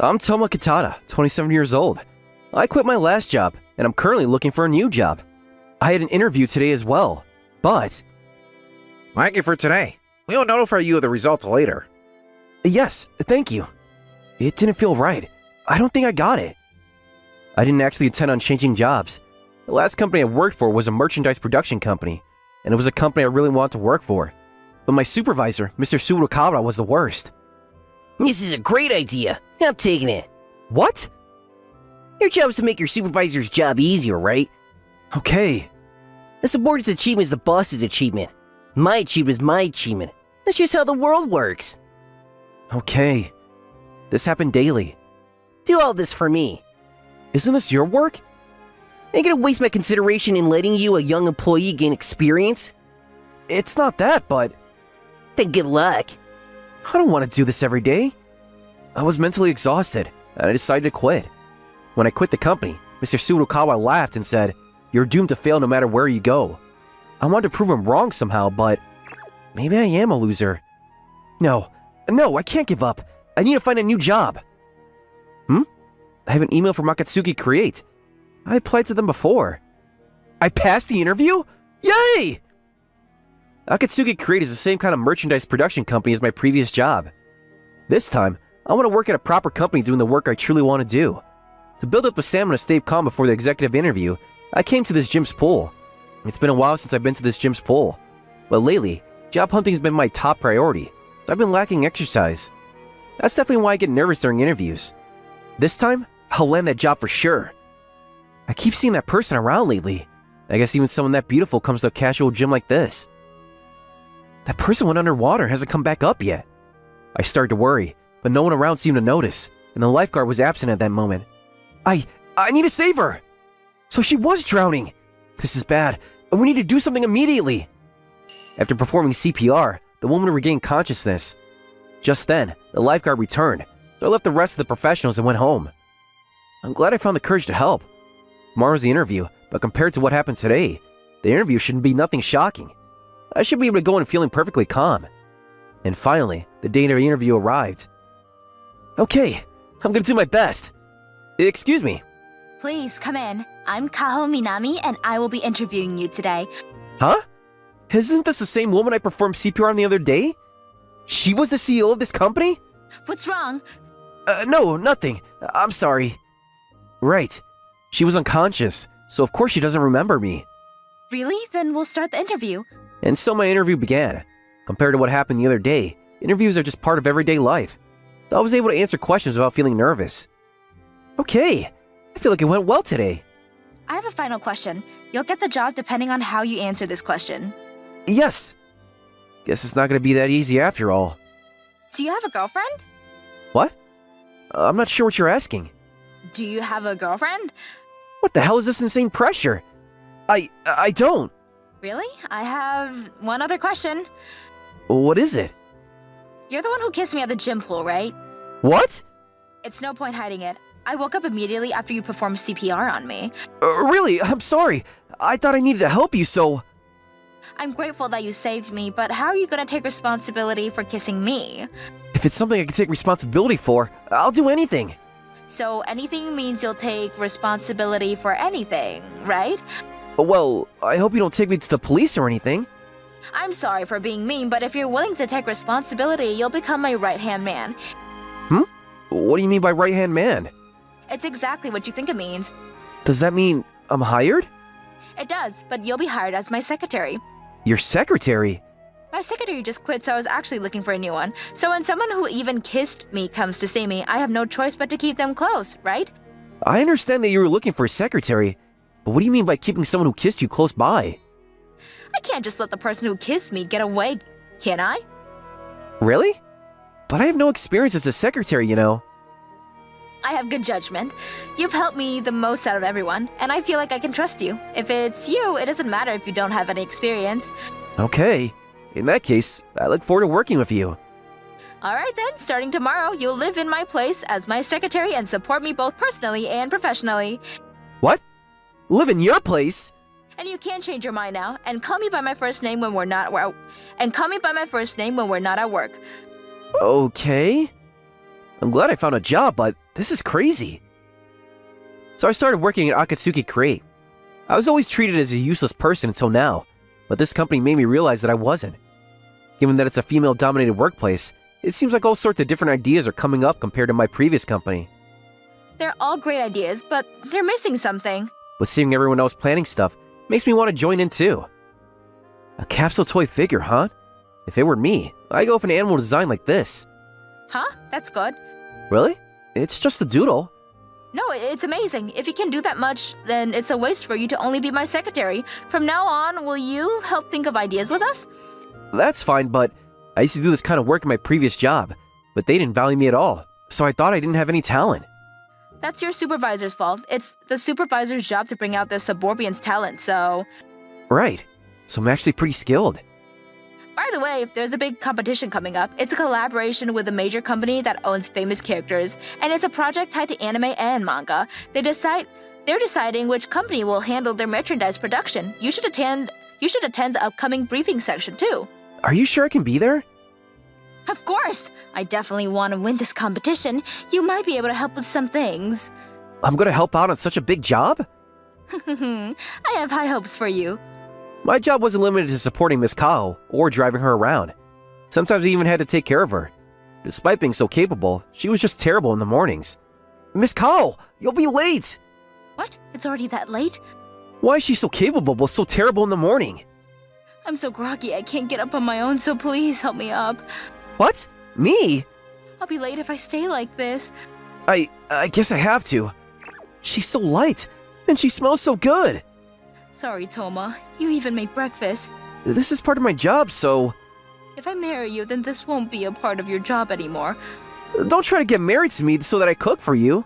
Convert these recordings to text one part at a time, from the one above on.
I'm Toma Kitata, 27 years old. I quit my last job, and I'm currently looking for a new job. I had an interview today as well, but... Thank you for today. We will notify you of the results later. Yes, thank you. It didn't feel right. I don't think I got it. I didn't actually intend on changing jobs. The last company I worked for was a merchandise production company, and it was a company I really wanted to work for. But my supervisor, Mr. Surukawa, was the worst. This is a great idea. I'm taking it. What? Your job is to make your supervisor's job easier, right? Okay. The subordinate's achievement is the boss's achievement. My achievement is my achievement. That's just how the world works. Okay. This happened daily. Do all this for me. Isn't this your work? Ain't gonna waste my consideration in letting you, a young employee, gain experience? It's not that, but... Then good luck. I don't want to do this every day. I was mentally exhausted, and I decided to quit. When I quit the company, Mr. Surukawa laughed and said, "You're doomed to fail no matter where you go." I wanted to prove him wrong somehow, but... maybe I am a loser. No, I can't give up. I need to find a new job. I have an email from Akatsuki Create. I applied to them before. I passed the interview? Yay! Akatsuki Create is the same kind of merchandise production company as my previous job. This time, I want to work at a proper company doing the work I truly want to do. To build up the stamina to stay calm before the executive interview, I came to this gym's pool. It's been a while since I've been to this gym's pool, but lately, job hunting has been my top priority, so I've been lacking exercise. That's definitely why I get nervous during interviews. This time, I'll land that job for sure. I keep seeing that person around lately. I guess even someone that beautiful comes to a casual gym like this. That person went underwater and hasn't come back up yet. I started to worry, but no one around seemed to notice, and the lifeguard was absent at that moment. I need to save her! So she was drowning! This is bad, and we need to do something immediately! After performing CPR, the woman regained consciousness. Just then, the lifeguard returned, so I left the rest of the professionals and went home. I'm glad I found the courage to help. Tomorrow's the interview, but compared to what happened today, the interview shouldn't be nothing shocking. I should be able to go in feeling perfectly calm. And finally, the day of the interview arrived. Okay, I'm gonna do my best. Excuse me. Please come in. I'm Kaho Minami and I will be interviewing you today. Huh? Isn't this the same woman I performed CPR on the other day? She was the CEO of this company? What's wrong? No, nothing. I'm sorry. Right. She was unconscious, so of course she doesn't remember me. Really? Then we'll start the interview. And so my interview began. Compared to what happened the other day, interviews are just part of everyday life. I was able to answer questions without feeling nervous. Okay, I feel like it went well today. I have a final question. You'll get the job depending on how you answer this question. Yes. Guess it's not going to be that easy after all. Do you have a girlfriend? What? I'm not sure what you're asking. Do you have a girlfriend? What the hell is this insane pressure? I don't. Really? I have one other question. What is it? You're the one who kissed me at the gym pool, right? What? It's no point hiding it. I woke up immediately after you performed CPR on me. Really? I'm sorry. I thought I needed to help you, so... I'm grateful that you saved me, but how are you gonna take responsibility for kissing me? If it's something I can take responsibility for, I'll do anything. So anything means you'll take responsibility for anything, right? Well, I hope you don't take me to the police or anything. I'm sorry for being mean, but if you're willing to take responsibility, you'll become my right-hand man. What do you mean by right-hand man? It's exactly what you think it means. Does that mean I'm hired? It does, but you'll be hired as my secretary. Your secretary? My secretary just quit, so I was actually looking for a new one. So when someone who even kissed me comes to see me, I have no choice but to keep them close, right? I understand that you were looking for a secretary, but what do you mean by keeping someone who kissed you close by? I can't just let the person who kissed me get away, can I? Really? But I have no experience as a secretary, you know. I have good judgment. You've helped me the most out of everyone, and I feel like I can trust you. If it's you, it doesn't matter if you don't have any experience. Okay. In that case, I look forward to working with you. Alright then, starting tomorrow, you'll live in my place as my secretary and support me both personally and professionally. What? Live in your place? And you can change your mind now, and call me by my first name when we're not at work. Okay. I'm glad I found a job, but this is crazy. So I started working at Akatsuki Create. I was always treated as a useless person until now, but this company made me realize that I wasn't. Given that it's a female-dominated workplace, it seems like all sorts of different ideas are coming up compared to my previous company. They're all great ideas, but they're missing something. But seeing everyone else planning stuff makes me want to join in too. A capsule toy figure, huh? If it were me, I'd go for an animal design like this. Huh? That's good. Really? It's just a doodle. No, it's amazing. If you can do that much, then it's a waste for you to only be my secretary. From now on, will you help think of ideas with us? That's fine, but I used to do this kind of work in my previous job, but they didn't value me at all, so I thought I didn't have any talent. That's your supervisor's fault. It's the supervisor's job to bring out the subordinate's talent, so... Right. So I'm actually pretty skilled. By the way, there's a big competition coming up. It's a collaboration with a major company that owns famous characters, and it's a project tied to anime and manga. They're deciding which company will handle their merchandise production. You should attend the upcoming briefing section too. Are you sure I can be there? Of course! I definitely want to win this competition. You might be able to help with some things. I'm gonna help out on such a big job? I have high hopes for you. My job wasn't limited to supporting Miss Kao or driving her around. Sometimes I even had to take care of her. Despite being so capable, she was just terrible in the mornings. Miss Kao, you'll be late! What? It's already that late? Why is she so capable but so terrible in the morning? I'm so groggy I can't get up on my own, so please help me up. What? Me? I'll be late if I stay like this. I guess I have to. She's so light, and she smells so good. Sorry, Toma. You even made breakfast. This is part of my job, so... If I marry you, then this won't be a part of your job anymore. Don't try to get married to me so that I cook for you.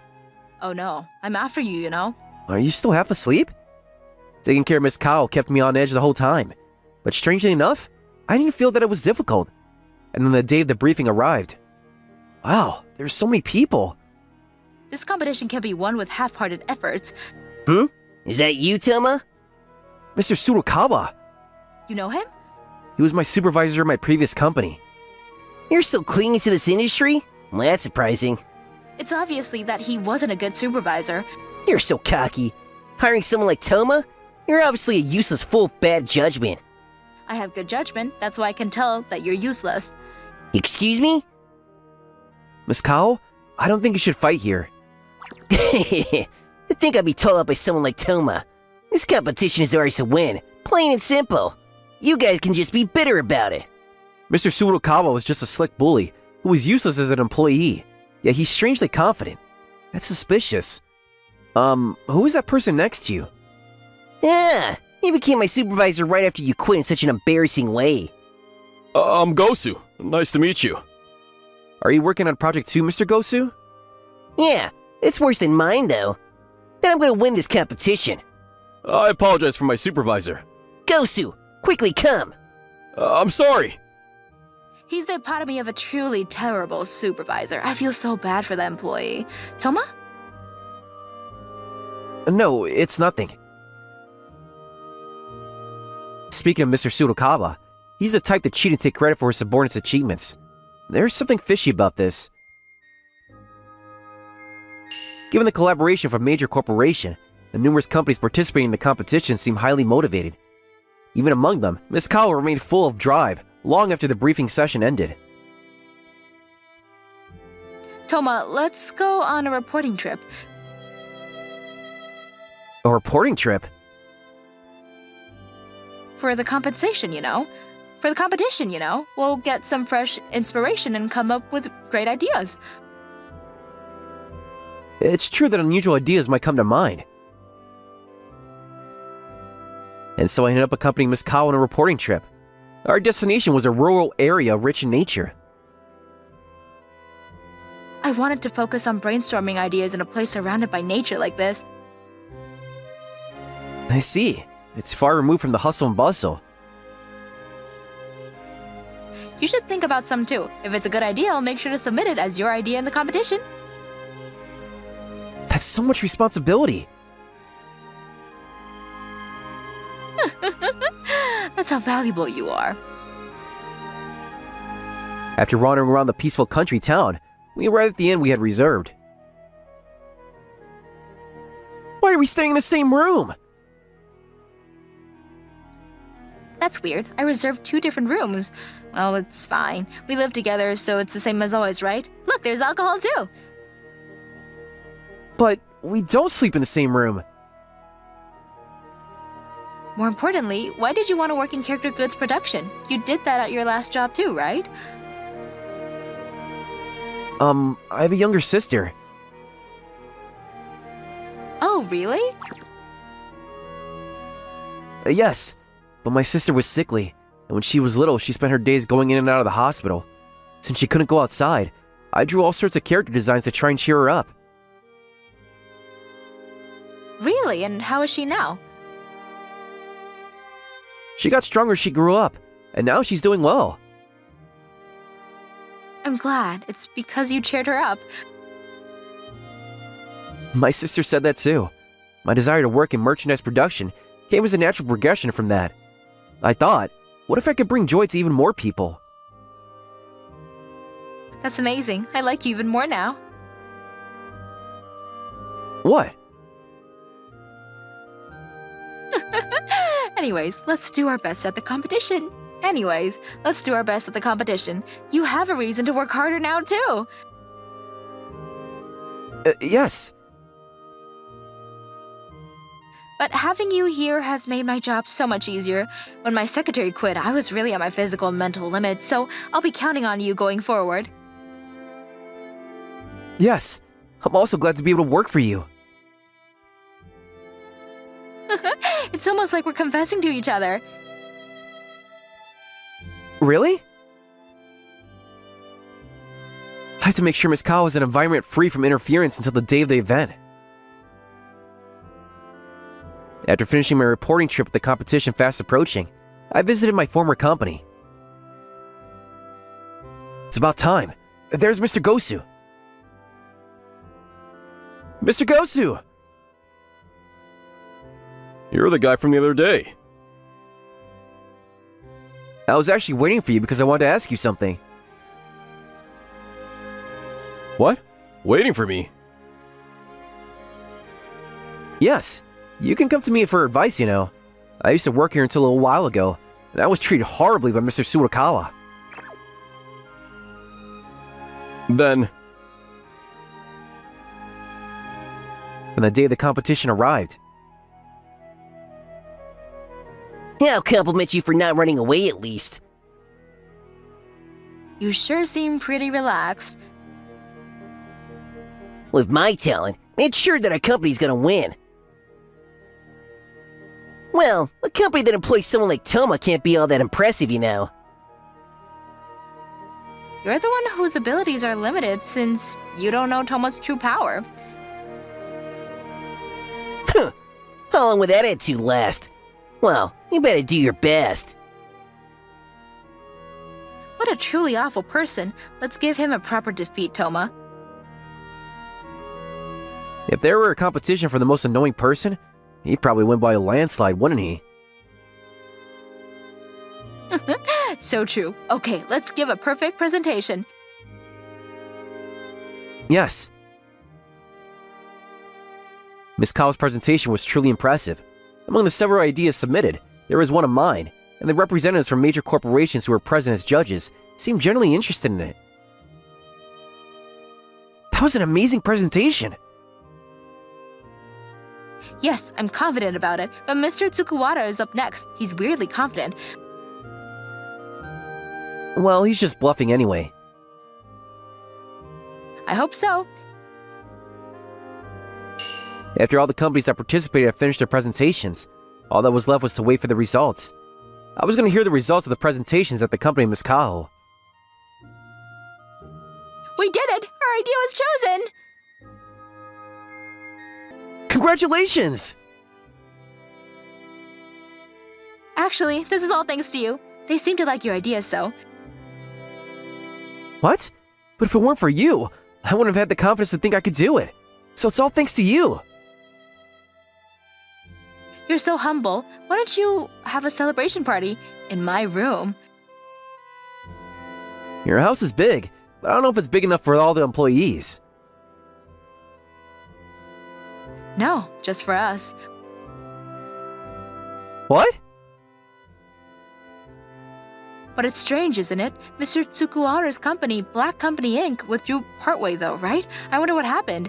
Oh no, I'm after you, you know? Are you still half asleep? Taking care of Miss Kao kept me on edge the whole time. But strangely enough, I didn't feel that it was difficult. And then the day of the briefing arrived. Wow, there's so many people. This competition can be won with half-hearted efforts. Is that you, Toma? Mr. Tsurukawa. You know him? He was my supervisor at my previous company. You're still clinging to this industry? Well, that's surprising. It's obviously that he wasn't a good supervisor. You're so cocky. Hiring someone like Toma? You're obviously a useless fool of bad judgment. I have good judgment, that's why I can tell that you're useless. Excuse me? Miss Kao, I don't think you should fight here. I think I'd be told up by someone like Toma. This competition is ours to win, plain and simple. You guys can just be bitter about it. Mr. Tsurukawa was just a slick bully who was useless as an employee, yet he's strangely confident. That's suspicious. Who is that person next to you? Yeah, he became my supervisor right after you quit in such an embarrassing way. I'm Gosu. Nice to meet you. Are you working on Project 2, Mr. Gosu? Yeah, it's worse than mine though. Then I'm gonna win this competition. I apologize for my supervisor. Gosu, quickly come! I'm sorry. He's the epitome of a truly terrible supervisor. I feel so bad for that employee. Toma? No, it's nothing. Speaking of Mr. Tsurukawa, he's the type to cheat and take credit for his subordinates' achievements. There's something fishy about this. Given the collaboration from a major corporation, the numerous companies participating in the competition seem highly motivated. Even among them, Miss Kao remained full of drive long after the briefing session ended. Toma, let's go on a reporting trip. A reporting trip? For the compensation, you know? For the competition, you know? We'll get some fresh inspiration and come up with great ideas. It's true that unusual ideas might come to mind. And so I ended up accompanying Miss Kao on a reporting trip. Our destination was a rural area rich in nature. I wanted to focus on brainstorming ideas in a place surrounded by nature like this. I see. It's far removed from the hustle and bustle. You should think about some too. If it's a good idea, I'll make sure to submit it as your idea in the competition. That's so much responsibility. That's how valuable you are. After wandering around the peaceful country town, We arrived at the inn we had reserved. Why are we staying in the same room? That's weird. I reserved 2 different rooms. Well, it's fine. We live together, so it's the same as always, right? Look, there's alcohol too. But we don't sleep in the same room. More importantly, why did you want to work in character goods production? You did that at your last job too, right? I have a younger sister. Oh, really? Yes, but my sister was sickly, and when she was little, she spent her days going in and out of the hospital. Since she couldn't go outside, I drew all sorts of character designs to try and cheer her up. Really? And how is she now? She got stronger as she grew up, and now she's doing well. I'm glad. It's because you cheered her up. My sister said that too. My desire to work in merchandise production came as a natural progression from that. I thought, what if I could bring joy to even more people? That's amazing. I like you even more now. What? Anyways, let's do our best at the competition. You have a reason to work harder now, too. Yes. But having you here has made my job so much easier. When my secretary quit, I was really at my physical and mental limit, so I'll be counting on you going forward. Yes. I'm also glad to be able to work for you. It's almost like we're confessing to each other. Really? I have to make sure Miss Kao has an environment free from interference until the day of the event. After finishing my reporting trip with the competition fast approaching, I visited my former company. It's about time. There's Mr. Gosu. Mr. Gosu! You're the guy from the other day. I was actually waiting for you because I wanted to ask you something. What? Waiting for me? Yes, you can come to me for advice, you know. I used to work here until a little while ago, and I was treated horribly by Mr. Surukawa. Then, And the day of the competition arrived. I'll compliment you for not running away at least. You sure seem pretty relaxed. With my talent, it's sure that our company's gonna win. Well, a company that employs someone like Toma can't be all that impressive, you know. You're the one whose abilities are limited since you don't know Toma's true power. How long will that attitude last? Well, you better do your best. What a truly awful person. Let's give him a proper defeat, Toma. If there were a competition for the most annoying person, he'd probably win by a landslide, wouldn't he? So true. Okay, let's give a perfect presentation. Yes. Miss Kao's presentation was truly impressive. Among the several ideas submitted, there was one of mine, and the representatives from major corporations who were present as judges seemed generally interested in it. That was an amazing presentation. Yes, I'm confident about it, but Mr. Tsukuwara is up next. He's weirdly confident. Well, he's just bluffing anyway. I hope so. After all the companies that participated had finished their presentations, all that was left was to wait for the results. I was going to hear the results of the presentations at the company of Miss Kao. We did it! Our idea was chosen! Congratulations! Actually, this is all thanks to you. They seem to like your idea, so. What? But if it weren't for you, I wouldn't have had the confidence to think I could do it. So it's all thanks to you. You're so humble. Why don't you have a celebration party in my room? Your house is big, but I don't know if it's big enough for all the employees. No, just for us. What? But it's strange, isn't it? Mr. Tsukuhara's company, Black Company Inc., withdrew partway though, right? I wonder what happened.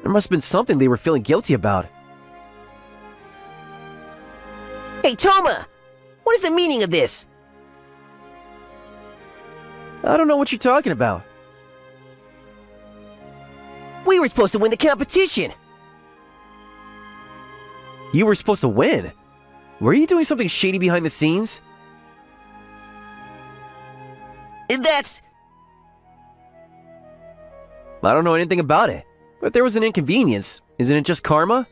There must have been something they were feeling guilty about. Hey, Toma! What is the meaning of this? I don't know what you're talking about. We were supposed to win the competition! You were supposed to win. Were you doing something shady behind the scenes? That's... I don't know anything about it. But if there was an inconvenience, isn't it just karma?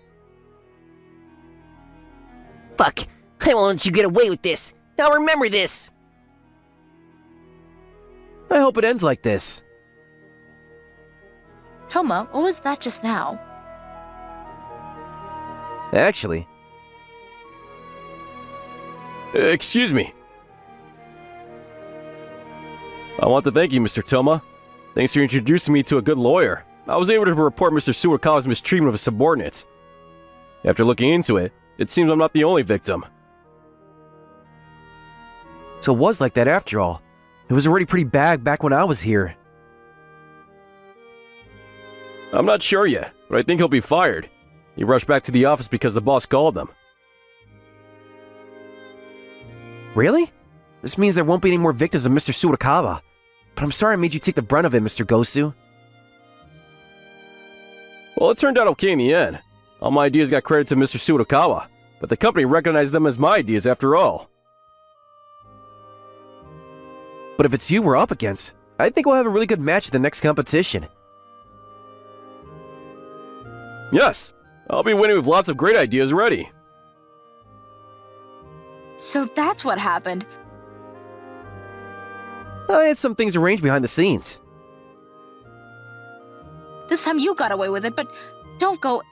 Fuck! I won't let you get away with this! I'll remember this! I hope it ends like this. Toma, what was that just now? Actually, Excuse me. I want to thank you, Mr. Toma. Thanks for introducing me to a good lawyer. I was able to report Mr. Suwakawa's mistreatment of his subordinates. After looking into it, it seems I'm not the only victim. so it was like that after all. It was already pretty bad back when I was here. I'm not sure yet, but I think he'll be fired. He rushed back to the office because the boss called him. Really? This means there won't be any more victims of Mr. Suwakawa. But I'm sorry I made you take the brunt of it, Mr. Gosu. Well, it turned out okay in the end. All my ideas got credit to Mr. Suwakawa, but the company recognized them as my ideas after all. But if it's you we're up against, I think we'll have a really good match at the next competition. Yes, I'll be winning with lots of great ideas ready. So that's what happened. I had some things arranged behind the scenes. This time you got away with it, but don't go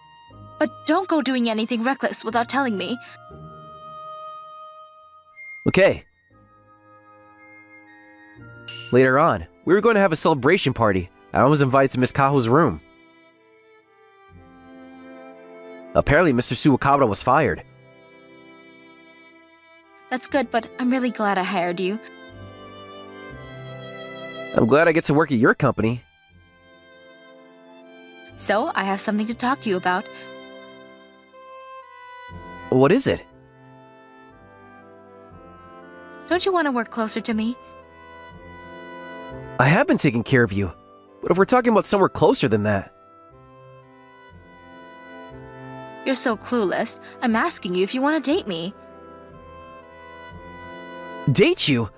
doing anything reckless without telling me. Okay. Later on, we were going to have a celebration party, and I was invited to Miss Kaho's room. Apparently, Mr. Suwakawa was fired. That's good, but I'm really glad I hired you. I'm glad I get to work at your company. So, I have something to talk to you about. What is it? Don't you want to work closer to me? I have been taking care of you, but if we're talking about somewhere closer than that... You're so clueless. I'm asking you if you want to date me. Date you?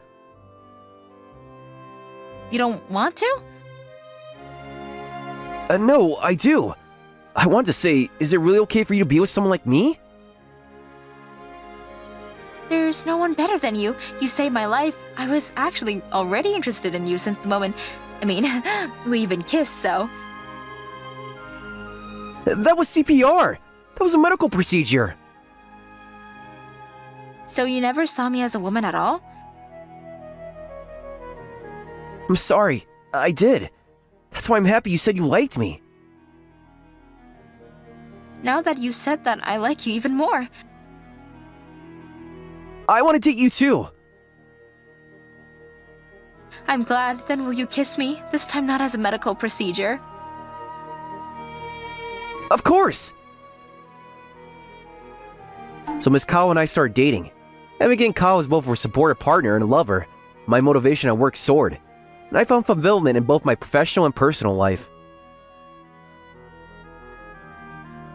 You don't want to? No, I do. I want to say, is it really okay for you to be with someone like me? There's no one better than you. You saved my life. I was actually already interested in you since the moment... we even kissed, so... That was CPR. That was a medical procedure. So you never saw me as a woman at all? I'm sorry. I did. That's why I'm happy you said you liked me. Now that you said that, I like you even more. I want to date you too. I'm glad. Then will you kiss me? This time not as a medical procedure. Of course. So Miss Kao and I started dating. And again, Kao was both a supportive partner and a lover. My motivation at work soared. And I found fulfillment in both my professional and personal life.